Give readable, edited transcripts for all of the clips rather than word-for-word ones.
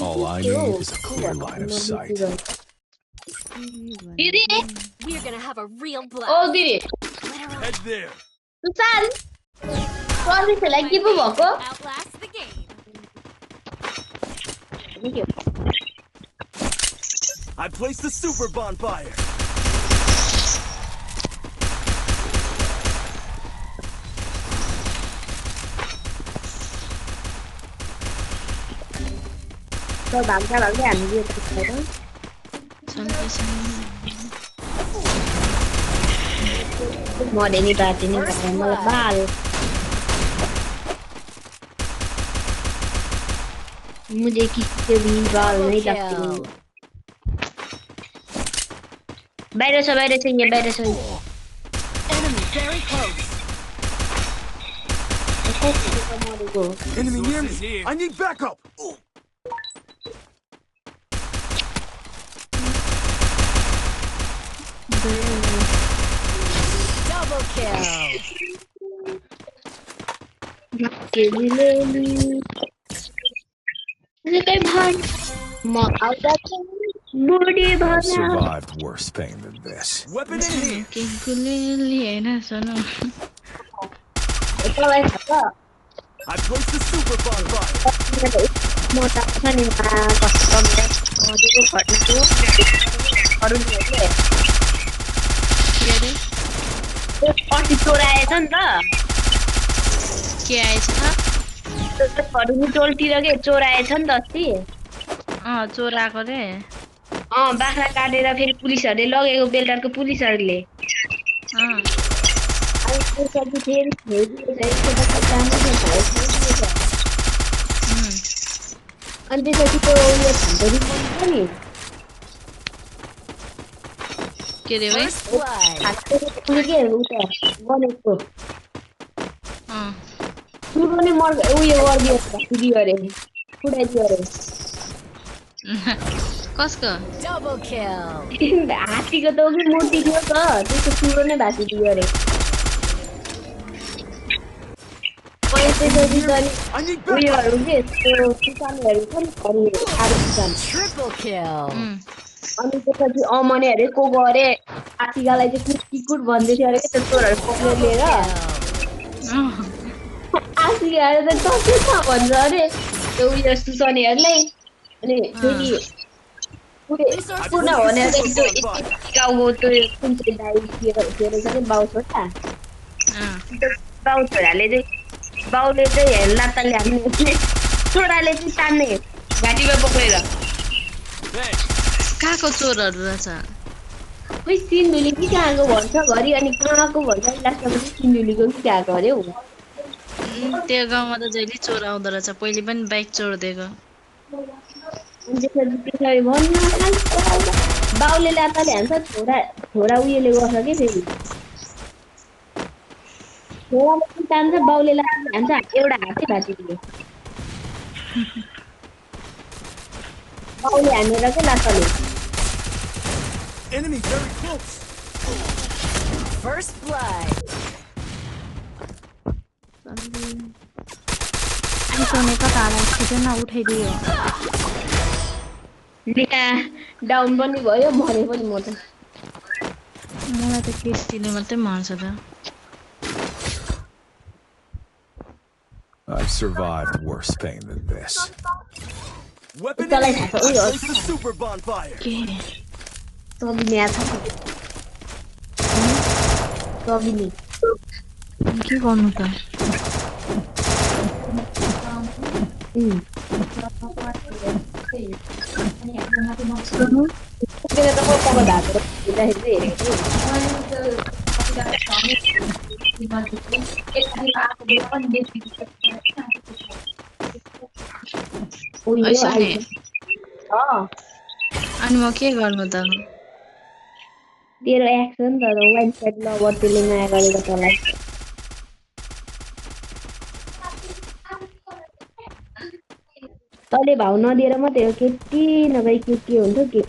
All I need is a clear line of sight. Didi, We're gonna have a real oh blast. Didi, Head there. Susan, sorry say like के पो भएको? Outlast the game. I placed the super bonfire. तो भाग्दा भाग्दै हामी यो छैन मरे नि बाटे नि मलाई बाल मुझे किसी से भी बाल नहीं लगते बाहिर छ यहाँ बाहिर छ Enemy very close. Enemy near me. I need backup. Double kill. I've survived worse pain than this. Weapon in hand. I placed the super bonfire. अस्ति चोर आएछ नि त के आएछ टोलतिर के चोर आएछ नि त अस्ति चोर आएको रे बाख्रा काटेर फेरि पुलिसहरूले लगेको बेलटारको पुलिसहरूले अनि त्यसपछि त्यो उयो छान्तरी बन्छ नि के रे भाइ के उता गणेशको सुरु नै उयो गरिदियो अरे फुटाइदियो अरे कसको Double kill. हात्तीको त कि मूर्ति थियो त त्यसको सुरु नै भाँचिदियो अरे उयोहरू के त्यो किसानहरू छ नि आलु किसान Triple kill. अनि त्यसपछि अमने अरे को गरे आतिगालाई चाहिँ कुट भन्दै थियो अरे के त्यो चोरहरू पक्रेर लिएर आतिगाले त टक्कै छ भन्छ अरे त्यो उयो सुसनेहरूलाई अनि फेरि पुनः भनेर गाउँको त्यो कुन चाहिँ दाइतिर रहेछ कि बाउ छोरा बाउ छोराले चाहिँ बाउले चाहिँ लात्ताले हान्ने छोराले चाहिँ तान्ने घाँटीमा पक्रेर कहाँको चोरहरू रहेछ खोइ सिन्धुली कि कहाँको भन्छ घरि अनि कहाँको भन्छ लास्टमा चाहिँ सिन्धुलीको कि कहाँको अरे हौ त्यो गाउँमा त जहिले चोर आउँदो रहेछ पहिले पनि बाइक चोरिदिएको त्यसरी भन्न बाउले लात्ताले हान्छ छोरा उयोले गर्छ कि फेरि छोराले पनि तान्छ बाउले लात्ताले हान्छ एउटा हातै भाँचिदियो बाउले हानेर के लात्ताले Enemy very close. First blood. Down पनि भयो मरे पनि म त मलाई त केटीले मात्रै मार्छ त I've survived worse pain than this. Weapon in hand. I placed the super bonfire. तबिनी आछ तबिनी के गर्नु त अनि म के गर्नु त तेरो एक्सन त वाइन साइड लभर त्यसले माया गरेको तँलाई तैँले भाउ नदिएर मात्रै हो केटी नभए के हुन्छ के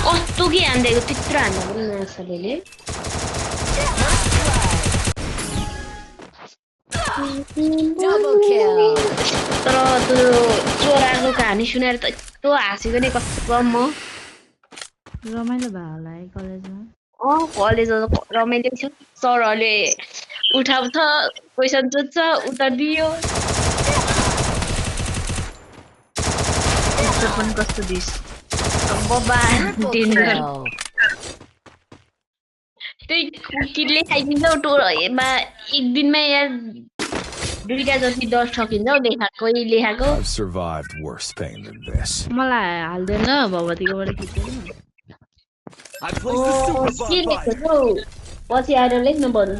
कस्तो के हान्दिएको त्यत्रो हान्दा पनि नसलेले Double kill. तर त्यो चोराको कहानी सुनेर त यस्तो हाँसेको नि कस्तो म रमाइलो भयो होला है कलेजमा कलेजमा रमाइलो छ सरहरूले उठाउँछ क्वेसन सोध्छ उत्तर दियो त्यस्तो पनि कस्तो दिस बबा Triple दिनु kill. त्यही किटले खाइदिन्छ टोरमा एक दिनमै यार दुईटा जति 10 सकिन्छ लेखाकै लेखाको I've survived worse pain than this. मलाई हाल्दैन भगवतीकोबाट खिचेर I placed the super के bomb लेख्छ by. हौ पछि आएर लेख्नु पर्यो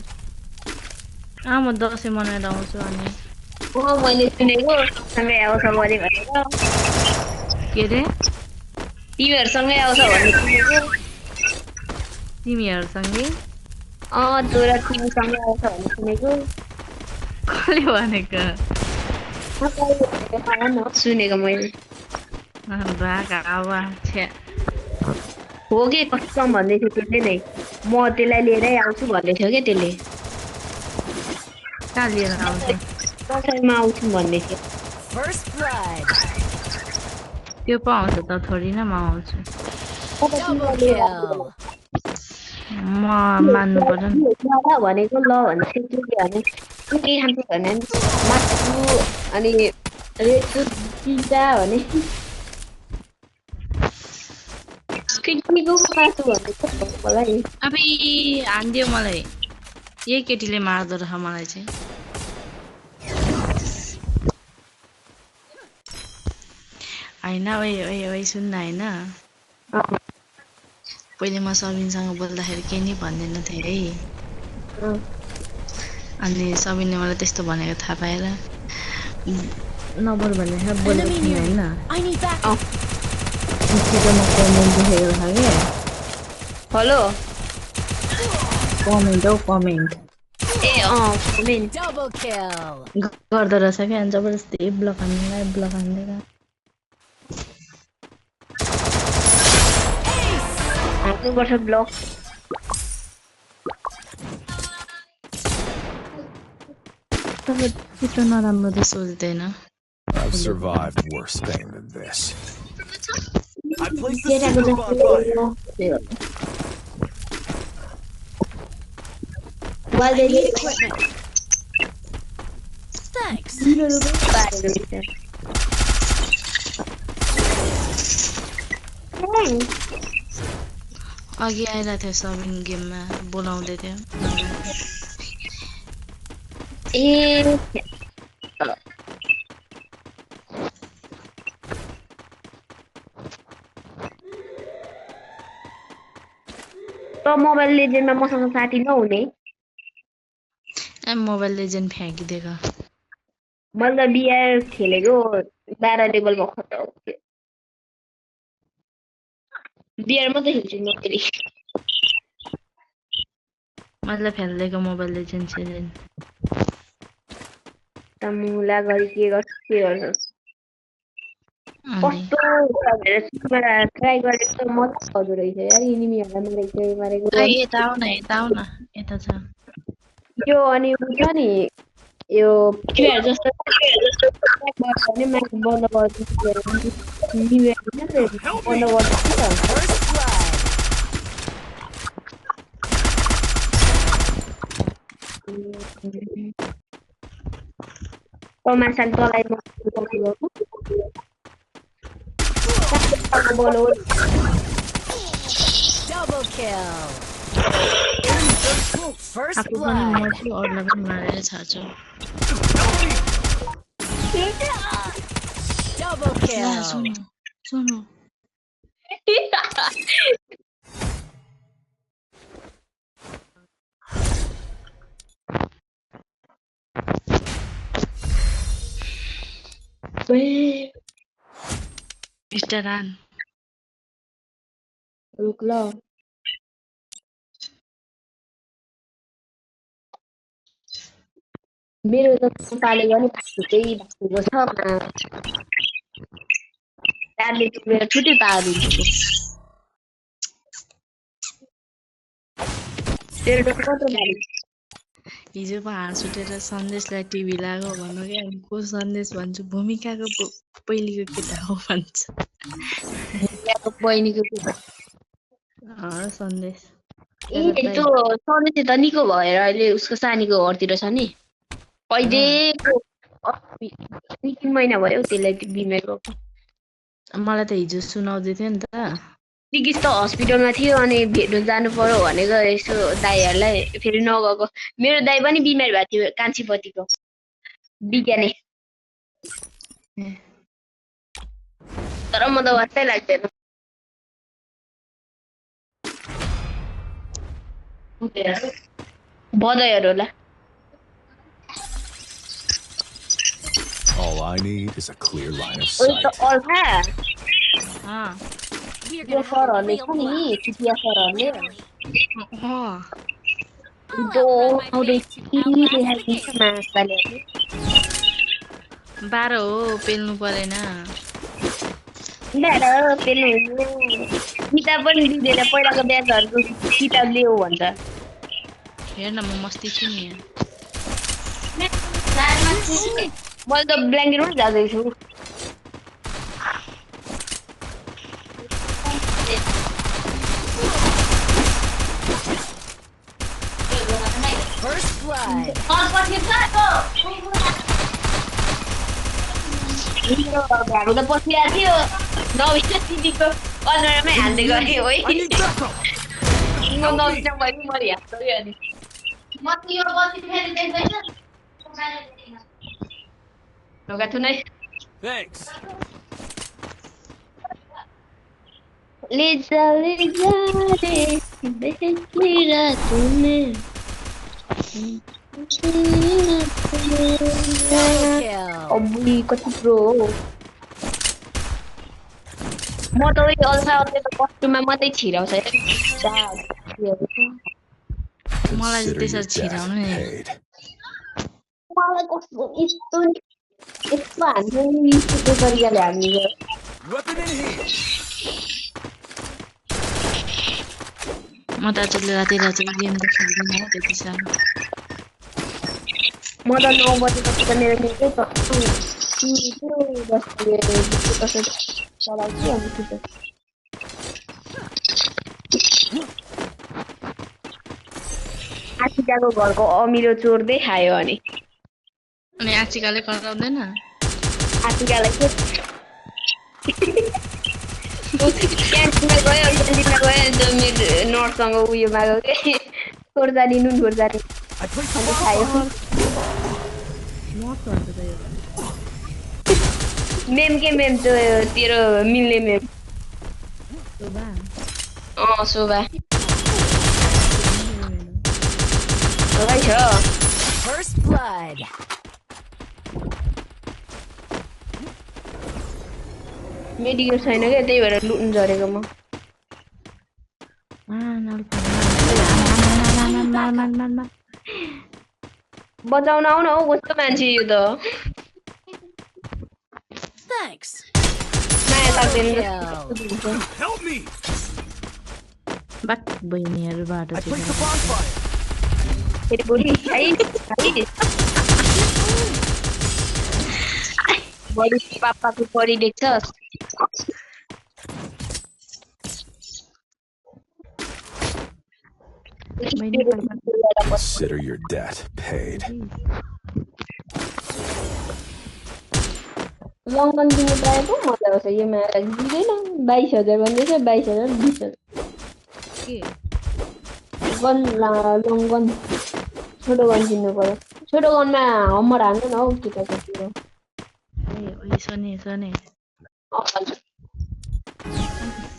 म दसैँ मनाएर आउँछु अनि मैले सुनेको सँगै आउँछ भने भनेर के अरे तिमीहरूसँगै आउँछ भन्ने सुनेको तिमीहरूसँगै तँ र तिमीसँगै आउँछ भन्ने सुनेको कसले भनेको सुनेको मैले भाका आवा छ्या हो कि कसम भन्दै थियो त्यसले नै म त्यसलाई लिएरै आउँछु भन्दै थियो क्या त्यसले कहाँ लिएर आउँछ दसैँमा आउँछु भन्दै थियो First blood. त्यो पो आउँछ त थोडी न म आउँछु Double kill. म मान्नु पर्यो नि भनेको ल भनेको के भने के खान्छ भने मासु अनि रेडको पिज्जा भने किडनीको मासु भनेको मलाई अब हानिदियो मलाई यही केटीले मार्दो रहेछ मलाई चाहिँ होइन ओइ सुन्न होइन पहिले म सबिनसँग बोल्दाखेरि केही नि भन्दैन थिएँ है अनि सबिनले मलाई त्यस्तो भनेको थाहा पाएर नबोल भनेर बोलेको थिएँ होइन I need backup. त्यो म कमेन्ट देखेको थिएँ कि हेलो कमेन्ट हौ कमेन्ट ए कमेन्ट Double kill. गर्दो रहेछ क्या अनि जबरजस्ती ब्लक हान्दिएर हाल्नुपर्छ ब्लक त्यस्तो नराम्रो त सोच्दैन I've survived worse pain than this. I placed the super bomb by. I need equipment. Thanks. अघि आइरहेको थियो सबिन गेममा बोलाउँदै थियो ए त मोबाइल लेजेन्डमा मसँग साथी नहुने मोबाइल लेजेन्ड फ्याँकिदिएको मैले त बिआर खेलेको 12 लेभलमा खतरा बिआर मात्रै खेल्छु म फेरि मतलब खेल्दैको मोबाइल लेजेन्ड चाहिँ त मुला गरी के गर्छ कस्तो भनेर ट्राई गरेको त मजा आउँदो रहेछ यार इनिमीहरूलाई मारेको यता आउ न यता छ यो अनि हुन्छ नि यो पिक्चर जस्तो गर्ने माथि बन्द First blood. तमासान तलाई बोलो Double kill. First आफू पनि blood. मर्छु अरूलाई पनि मारेर छाड्छु Double kill. सुनु मिस्टर रान रुक ल मेरो त पाले पनि भागेको छ तारले टुक्रेर छुट्टै तार दिएको तेरो डोको कत्रो भारी हिजो पो हाँस उठेर सन्देशलाई टिभी लाग्यो भन्नु क्या को सन्देश भन्छु भूमिकाको पहिलेको केटा हो भन्छ यहाँको बहिनीको कुरा सन्देश ए त्यो सधैँ त निको भएर अहिले उसको सानीको घरतिर छ नि पहिलेको 2-3 महिना भयो त्यसलाई बिमार भएको मलाई त हिजो सुनाउँदै थियो नि त सिकिस त हस्पिटलमा थियो अनि भेट्नु जानु पर्यो भनेको यसो दाईहरूलाई फेरि नगएको मेरो दाई पनि बिमार भएको थियो कान्छीपतिको बिज्ञाने तर म त वास्तै लाग्दैन बधाईहरू होला All I need is a clear line of ओइ sight. त अल्फा We're त्यो gonna have a सरहरूले real छ नि blast. चुतिया सरहरूले I'll जो outrun my आउँदै fate to outlast the देखाइदिन्छ game. मासले 12 हो पेल्नु परेन ल्याएर पेल्नु किताब पनि दिँदैन पहिलाको ब्याजहरूको किताब ल्याऊ भन्छ हेर न म मस्ती छु नि यहाँ मैले त ब्ल्याङ्केटमा जाँदैछु First blood. घरको त पसिरहेको थियो नबिना दिदीको अनुहारमै हाल्दै गरे हो I need backup. म नबिना भयो म हेर्दै अनि ढोका थुनै Thanks. ले जा रे बेचिरा तूने Double kill. अबुई कति प्रो हो म त उयो अल्फा अल्फा त कस्टुममा मात्रै छिराउँछ मलाई चाहिँ Consider your त्यसरी छिराउनु death नि paid. मलाई कस्तो यस्तो यस्तो हान्छ नि यस्तो तरिकाले हान्ने Weapon in hand. म त आजले राति राति गेम त खेल्दिनँ हो त्यति साह्रो म त 9 बजेपछि त मेरो निकै छ चलाउँछु अनि छिटो आशिकाको घरको अमिलो चोर्दै खायो अनि आचिकाले कराउँदैन आशिकालाई क्यान्टिनमा गयो अन्त मेरो नर्ससँग उयो माग्यो के खोर्सानी नुन खोर्सानी I placed the अनि bomb. खायो मेम के मेम त्यो तेरो मिल्ने मेम शोभा शोभै छ First blood. मेडिकल छैन क्या त्यही भएर लुट्नु झरेको म बचाउन आउन हौ कस्तो मान्छे यो त Thanks. माया लाग्दैन Kill. Help me. बात बहिनीहरूबाट I चाहिँ placed the bonfire. फेरि बोली है बडी पापाको परी देख्छस् Consider your debt paid. लङ्गन दिनु पाएको मजा आउँछ यो मायालाई दिँदैन 22,000 भन्दैछ 22,000 20,000 गन लङ्गन छोटो गन किन्नु पर्यो छोटो गनमा हमर हाल्दैन हौ केटाकेटीहरू सोने सोने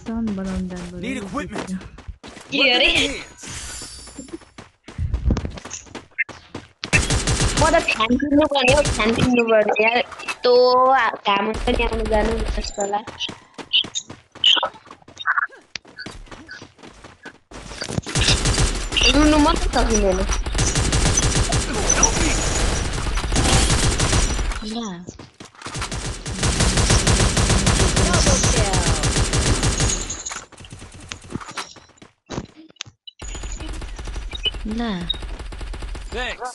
सन बनाउनु जानु Need equipment. के Weapon अरे in hands. म त फ्यान किन्नु पर्ने हौ फ्यान किन्नु पर्ने यार यस्तो घाम पनि आउनु जानु जस्तो होला रुनु मात्रै सकिँदैन ल Double kill. ल Thanks.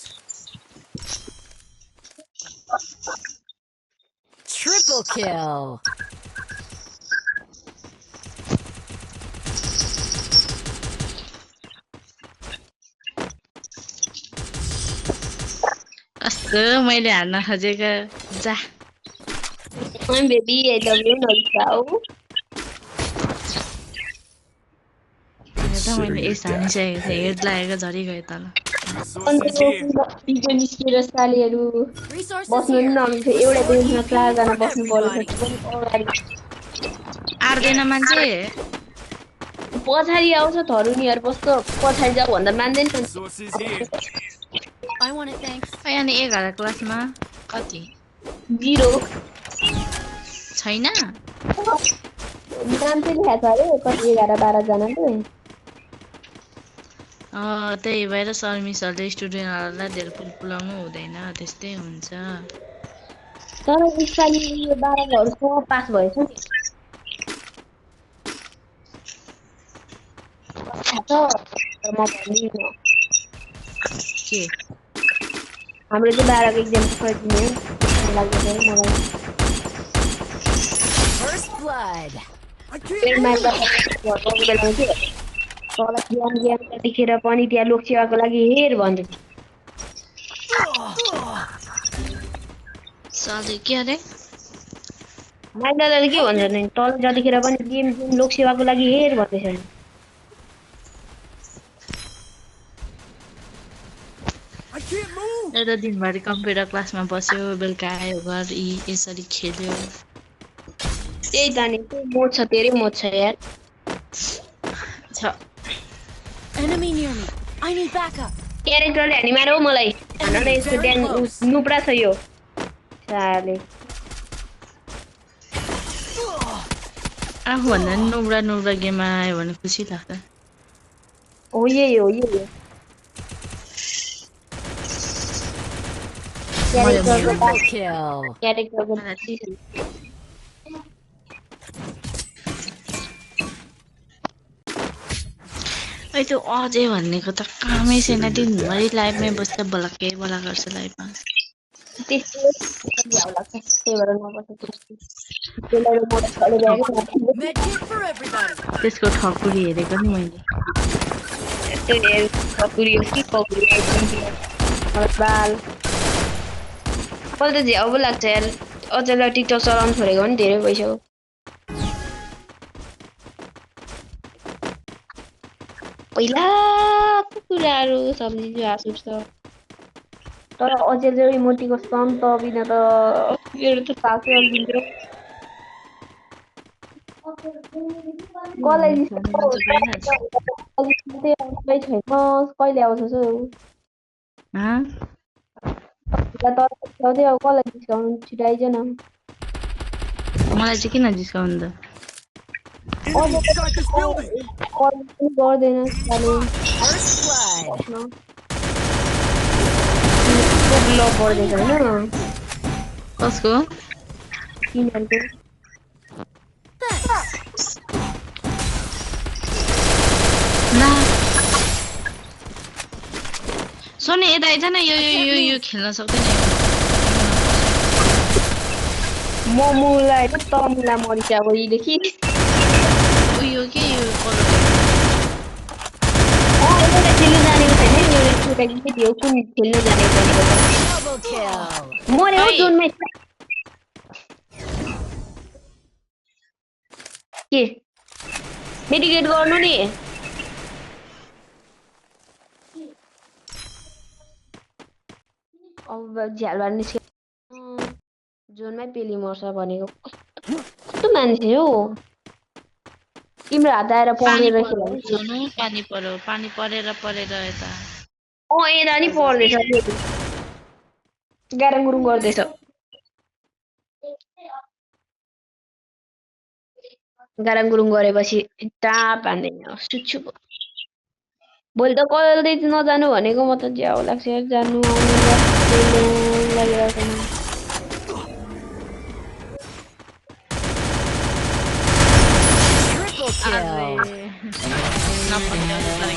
Triple kill. कस्तो मैले हार्न खोजेको जा I'm baby, I love you, no cow. त मैले यस हानिसकेको थिएँ हेड लागेको झरी गयो तल Resources here. हिजो निस्किएर सालीहरू Resources बस्नु here. नि नमिल्छ एउटा बेन्चमा 4 जना बस्नु पर्छ अगाडि आर्दैन मान्छे पछाडि आउँछ थरुनीहरू बस्छ पछाडि जाऊ भन्दा मान्दैन नि। Resources here. I want it, thanks. अनि 11 क्लासमा कति 0 छैन नाम चाहिँ लेखाएको छ अरे कति 11-12 जनाले त्यही भएर सर मिसहरूले स्टुडेन्टहरूलाई धेरै पुलाउनु हुँदैन त्यस्तै हुन्छ तर यसपालि यो 12 को पास भएछ नि थाहा छ तर म भन्दिनँ के हाम्रो चाहिँ 12 को एक्जाम सकिदिने लाग्दैन मलाई First blood. I can't मेरो move. माइलबाट घरको बेलामा के तल ज्ञान देखेर पनि त्यहाँ लोकसेवाको लागि हेर भन्दै सरले के अरे माइल दादाले के भन्छ नि तल जतिखेर पनि गेम लोकसेवाको लागि हेर भन्दैछ नि I can't move. एउटा दिनभरि कम्प्युटर क्लासमा बस्यो बेलुका आयो घर यसरी खेल्यो त्यही त नि त्यही मोड छ धेरै मोड छ यार छ Enemy near me. I need backup. क्यारेक्टरले हानि मार हो मलाई हान्न यसको ड्याङ नुब्रा छ यो साले आफूभन्दा नि नुब्रा गेममा आयो भने खुसी लाग्छ हो यही हो Triple kill. क्यारेक्टरको है त्यो अझै भनेको त कामै छैन दिनभरि लाइभमै बस्छ बोलाकै बोला गर्छ लाइभमा त्यस्तो भ्याउ लाग्छ त्यही भएर नबस्छ त्यसलाई मोड चले गएको Medkit for everybody. त्यसको ठकुरी हेरेको नि मैले त्यो हेर ककुरी हो कि ककुरी बाल मलाई त झ्याउ पो लाग्छ यार अझैलाई टिकटक चलाउनु छोडेको पनि धेरै भइसक्यो पहिलाको कुराहरू सम्झिन्छु हाँस उठ्छ तर अझै चाहिँ मोटीको सन्त बिना त मेरो त सासै अल्झिन्थ्यो कसलाई छैन कहिले आउँछ हाँ? अब कसलाई डिस्काउन्ट छिटो आइज न मलाई चाहिँ किन डिस्काउन्ट त Enemy inside this building. गर्दैन First blood. ल पर्दैछ होइन कसको तिनीहरूको ला सोनी यता आइज न यो खेल्न सक्दैन म मुलाई त मुला मरिचाको यिदेखि उयो के यो खेल्नु जानेको छैन एउटा केटाकेटी केटी हो कुन खेल्नु जानेको भनेको Double kill. मर्यो हौ जोनमै के मेडिकेट गर्नु नि अब झ्यालबाट निस्के जोनमै पेली मर्छ भनेको कस्तो मान्छे हो तिम्रो हात आएर पाउने रहेछ भने पानी परेर यता यता नि पर्दैछ गाह्रो गुरुङ गर्दैछ गाह्रो गुरुङ गरेपछि टाप हान्दैन सुच्छु भोलि त कलेज नजानु भनेको म त ज्याउ लाग्छ जानु आउनु लागिरहेको Triple kill. नपत्याउँछ तर